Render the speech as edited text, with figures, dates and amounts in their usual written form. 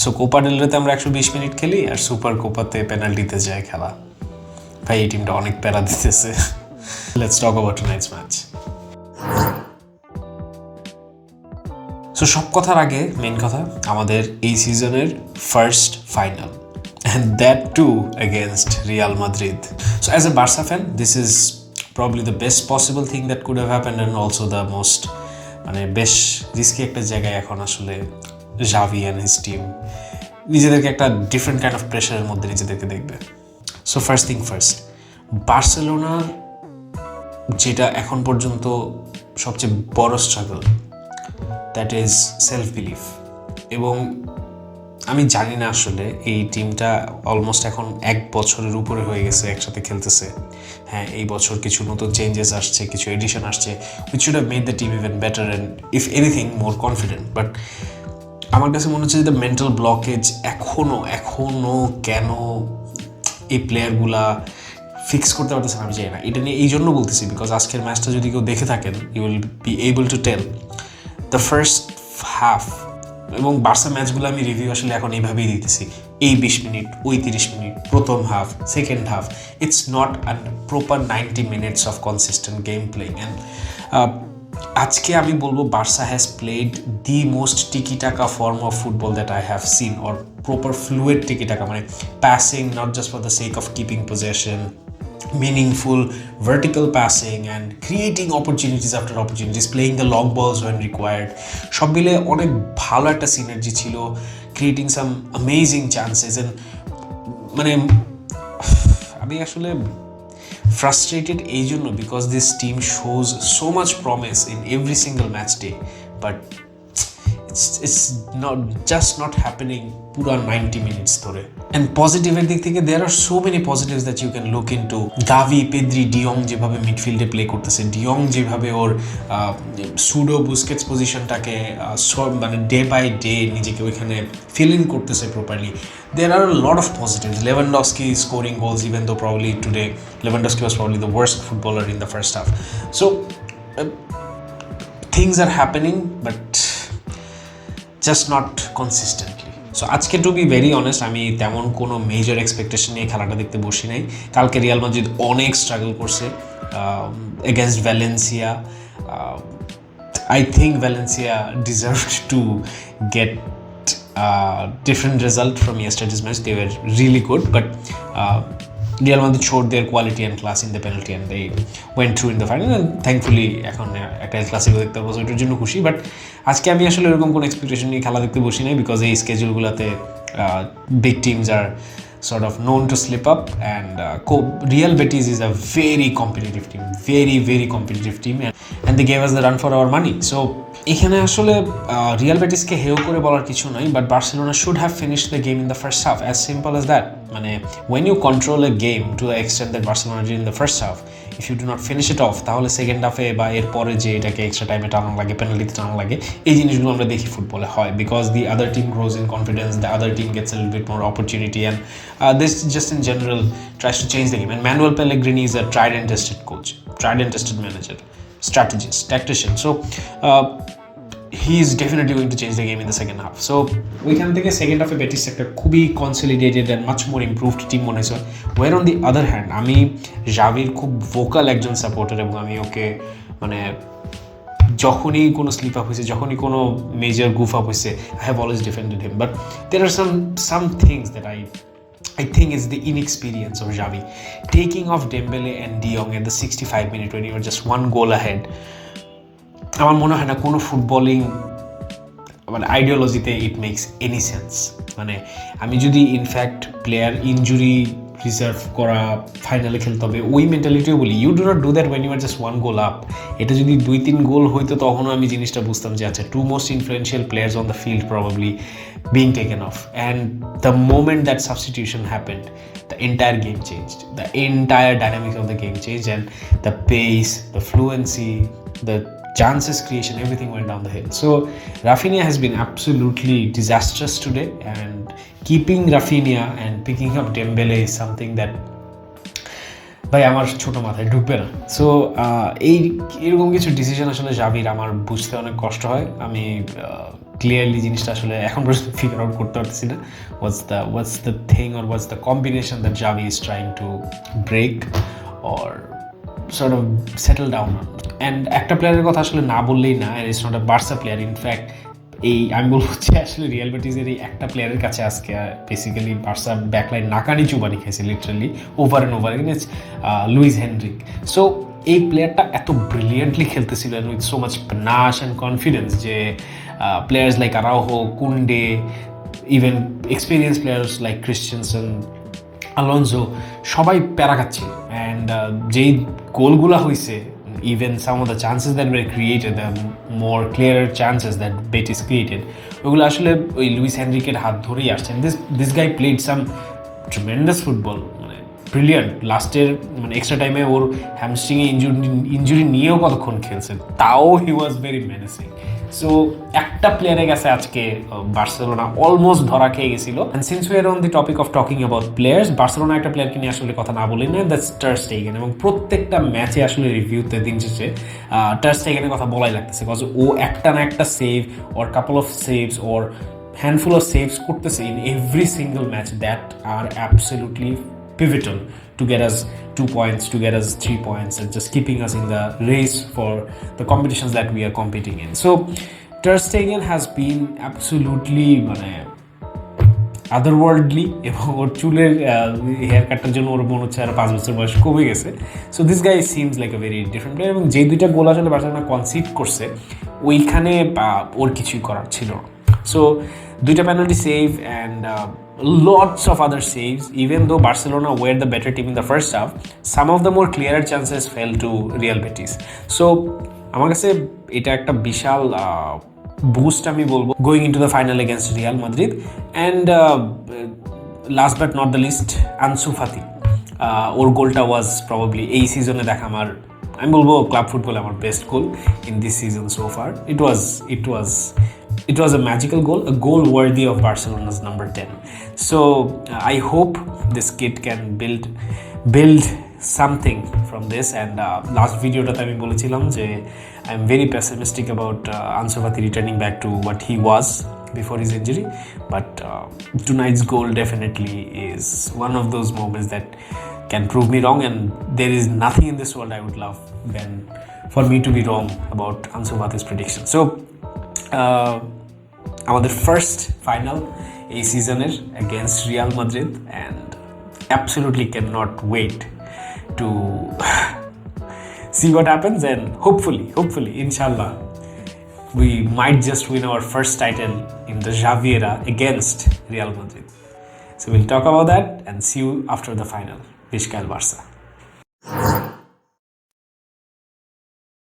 So Copa del রেতে আমরা 120 minute খেলি আর super কোপাতে পেনাল্টিতে যায় খেলা। ভাই এই টিমটা অনেক প্যারা দিতেছে। Let's talk about tonight's match. So সব কথার আগে মেইন কথা, আমাদের এই সিজনের first final, and that too against Real Madrid. So as a Barca fan, this is probably the best possible thing that could have happened and also the most মানে বেশ risky একটা জায়গায় এখন আসলে জাভি অ্যান্ড হিজ টিম নিজেদেরকে একটা different kind of প্রেশারের মধ্যে নিজেদেরকে দেখবে। সো ফার্স্ট থিং ফার্স্ট, বার্সেলোনার যেটা এখন পর্যন্ত সবচেয়ে বড় struggle, that is self belief. এবং আমি জানি না আসলে এই টিমটা অলমোস্ট এখন 1 বছরের উপরে হয়ে গেছে একসাথে খেলতেছে। হ্যাঁ, এই বছর কিছু নতুন চেঞ্জেস আসছে, কিছু এডিশন আসছে, which should have made the team even better and if anything more confident. But আমার কাছে মনে হচ্ছে যে দ্য মেন্টাল ব্লকেজ এখনও কেন এই প্লেয়ারগুলা ফিক্স করতে পারতেছে না, আমি জানি না। এটা নিয়ে এই জন্য বলতেছি বিকজ আজকের ম্যাচটা যদি কেউ দেখে থাকেন, you will be able to tell the first half. এবং বার্সা ম্যাচগুলো আমি রিভিউ আসলে এখন এইভাবেই দিতেছি, এই 20 মিনিট, ওই 30 মিনিট, প্রথম half, second half, it's not a proper 90 minutes of consistent game playing. And আজকে আমি বলবো Barca has played the most tiki-taka form of football that I have seen, or proper fluid tiki-taka, মানে passing not just for the sake of keeping possession, meaningful vertical passing and creating opportunities after opportunities, playing the long balls when required. সব মিলে অনেক ভালো একটা synergy ছিল, creating some amazing chances. And মানে আমি আসলে frustrated এই জন্য because this team shows so much promise in every single match day, but it's not happening পুরো 90 মিনিটস ধরে। অ্যান্ড পজিটিভের দিক থেকে there are so many positives that you can look into. Gavi, Pedri, de Jong যেভাবে মিডফিল্ডে play করতেছে, de Jong যেভাবে ওর pseudo Busquets পজিশনটাকে মানে ডে বাই ডে নিজেকে ওইখানে ফিল ইন করতেছে properly. There are a lot of positives. Lewandowski scoring goals, even though probably today Lewandowski was probably the worst footballer in the first half. So things are happening, but just not consistently. So আজকে two be very honest, আমি তেমন কোনো major expectation নিয়ে খেলাটা দেখতে বসি নাই। কালকে রিয়াল মাদ্রিদ অনেক স্ট্রাগল করছে against Valencia. I think Valencia deserved to get different result from yesterday's match. They were really good, but Real Madrid showed their quality and class in the penalty and they went through in the final, and thankfully এখন একটা El Clasico দেখতে পাবো, এটার জন্য খুশি। But আজকে আমি আসলে এরকম কোনো এক্সপেকটেশন নিয়ে খেলা দেখতে বসি নাই বিকজ এই স্কেজুলগুলোতে big teams are sort of known to slip up, and Real Betis is a very competitive team, very competitive team, and they gave us the run for our money. So এখানে আসলে Real বেটিসকে হেও করে বলার কিছু নাই, but Barcelona should have finished the game in the first half, as simple as that. মানে when you control a game to the extent that Barcelona did in the first half, if you do not finish it off, তাহলে second হাফে বা এরপরে যে এটাকে extra টাইমে টানা লাগে, পেনাল্টিতে টানা লাগে, এই জিনিসগুলো আমরা দেখি ফুটবলে হয় because the other team grows in confidence, the other team gets a little bit more opportunity, and this just in general tries to change the game. And Manuel Pellegrini is a tried and tested coach, tried and tested manager, strategist, tactician. So he is definitely going to change the game in the second half. So ওইখান থেকে second হাফে Betis একটা খুবই consolidated and much more improved team মনে হয়েছে। Where on the other hand, আমি জাভির খুব ভোকাল একজন সাপোর্টার, এবং আমি ওকে মানে যখনই কোনো স্লিপ আপ হয়েছে, যখনই কোনো মেজর গুফ আপ হয়েছে, I have always defended him. But there are some things that I think it's the inexperience of Xavi. Taking off Dembele and De Jong at the 65 minute when you were just one goal ahead, আমার মনে হয় না কোনো footballing মানে আইডিওলজিতে it makes any sense. মানে আমি যদি in fact player injury reserve করা ফাইনালে খেলতে হবে ওই মেন্টালিটিও বলি, you do not do that when you are just one goal up. এটা যদি 2-3 গোল হইতো তখনও আমি জিনিসটা বুঝতাম যে আচ্ছা, two most influential players on the field probably being taken off, and the moment that substitution happened, the entire game changed, the entire dynamics of the game changed, and the pace, the fluency, the chances creation, everything went down the hill. So Rafinha has been absolutely disastrous today, and keeping Rafinha and picking up Dembele is something that ভাই আমার ছোটো মাথায় ঢুকবে না। So এরকম কিছু decision আসলে জাভির আমার বুঝতে অনেক কষ্ট হয়। আমি ক্লিয়ারলি জিনিসটা আসলে এখন পর্যন্ত ফিগার আউট করতে পারতেছি না what's the thing or what's the combination that Xavi is trying to break or sort of settle down on. And একটা প্লেয়ারের কথা আসলে না বললেই না, and it's not a Barca player, in fact আমি বলবো যে আসলে রিয়াল বেটিসের এই একটা প্লেয়ারের কাছে আজকে বেসিক্যালি বার্সা ব্যাকলাইন নাকানি চুবানি খেয়েছে literally over and over again, Luis Henrique. So এই প্লেয়ারটা এত ব্রিলিয়েন্টলি খেলতেছিল with so much panache and confidence যে players like Araujo, Kounde, even experience players like Christensen, Alonso সবাই প্যারা খাচ্ছিল। অ্যান্ড যেই গোলগুলা হয়েছে, even some of the chances that were created, the more clearer chances that Betis created, ওগুলো আসলে ওই Luis হেনরিকের হাত ধরেই আসছেন। This guy played some tremendous football, মানে ব্রিলিয়ান্ট। লাস্টের মানে এক্সট্রা টাইমে ওর হ্যামস্ট্রিংয়ে ইঞ্জুরি নিয়েও কতক্ষণ খেলছে, তাও হি ওয়াজ ভেরি মেনেসিং। সো একটা প্লেয়ারের কাছে আজকে বার্সেলোনা অলমোস্ট ধরা খেয়ে গেছিল। And since we are on the topic of talking about players, Barcelona একটা প্লেয়ারকে নিয়ে আসলে কথা না বলি না, দ্যাটস টার স্টেগেন। এবং প্রত্যেকটা ম্যাচে আসলে রিভিউতে দিন শেষে টার স্টেগেনের কথা বলাই লাগতেছে, বিকজ ও একটা না একটা save or couple of saves or handful of saves করতেছে in every single match that are absolutely pivotal to get us 2 points, to get us 3 points, and just keeping us in the race for the competitions that we are competing in. So Ter Stegen has been absolutely otherworldly, এবং ওর চুলের hair কাটটার জন্য ওর মনে হচ্ছে আর 5 বছর বয়স কমে গেছে। So this guy seems like a very different player. এবং যে দুইটা গোল আসলে বার্সেলোনা কনসিড করছে ওইখানে ওর কিছুই করার ছিল না। সো দুইটা penalty save and lots of other saves. Even though Barcelona were the better team in the first half, some of the more clearer chances fell to Real Betis. So আমার কাছে এটা একটা বিশাল বুস্ট আমি বলবো going into the final against Real Madrid. And last but not the least, Ansu Fati, ওর গোলটা was probably এই সিজনে দেখা আমি বলবো ক্লাব ফুটবলে আমার best goal in this season so far. It was a magical goal, a goal worthy of Barcelona's number 10. So I hope this kid can build something from this. And last video that I বলেছিলাম যে I'm very pessimistic about Ansu Fati returning back to what he was before his injury, but tonight's goal definitely is one of those moments that can prove me wrong, and there is nothing in this world I would love than for me to be wrong about Ansu Fati's prediction. So আমাদের first final এই সিজনের against Real Madrid, and absolutely can not wait to see what happens, and hopefully inshallah we might just win our first title in the Xavi era against Real Madrid. So we'll talk about that and see you after the final. Vizca el Barça.